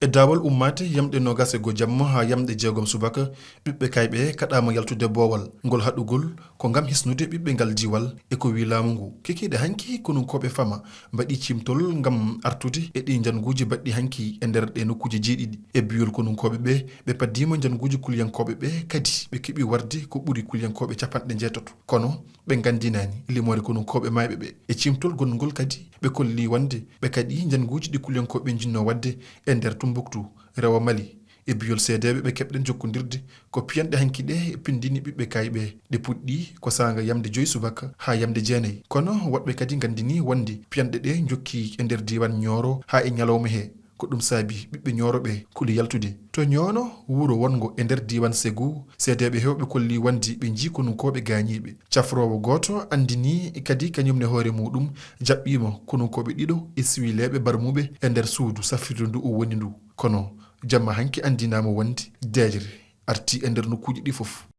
e dawol ummate yamɗe nogas e go jamma ha yamɗe jeegom subaka ɓiɓɓe kayɓe kaɗama yaltude boowal ngol haɗugol ko ngam hisnude ɓiɓɓe ngal diwal e ko wi laamu ngu kikiɗe hanki kono koɓe fama mbaɗi cimtol ngam artude e ɗi janguji baɗɗi hanki e nder ɗe nokkuji jeeɗiɗi e biyol kono koɓe ɓe paddima janguji kulyankoɓe ɓe kadi ɓe keeɓi warde ko ɓuuri kulyankoɓe 90 kono ɓe gandinani limore kono koɓe mayɓe ɓe e cimtol gongol kadi ɓe kolli wonde ɓe kadi janguji ɗi kulyankoɓe jinno wadde e nder Tumbuktu rewa Mali e biyol seedeɓe ɓe keɓɗen jokkodirde ko piyanɗe hanki ɗe pindini ɓiɓɓe kayɓe ɗe puɗɗi ko sanga yamde 5 subaka ha yamde 9 kono woɗɓe kadi gandini wonde piyanɗe ɗe jokki e nder diwan Nioro ha e ñalawma he ko ɗum saabi ɓiɓɓe Nioroɓe kuli yaltude to Ñoono wuro wongo e nder diwan Ségou seedeɓe hewɓe kolli wandi ɓe jii kono koɓe gañiɓe cafrowo goto andini kadi kañumne hoore muɗum jaɓɓima kono koɓe ɗiɗo e siwileɓe barmuɓe e nder suudu safirde ndu o woni ndu kono jamma hanki andinama wonde deejere arti e nder nokkuji ɗi foof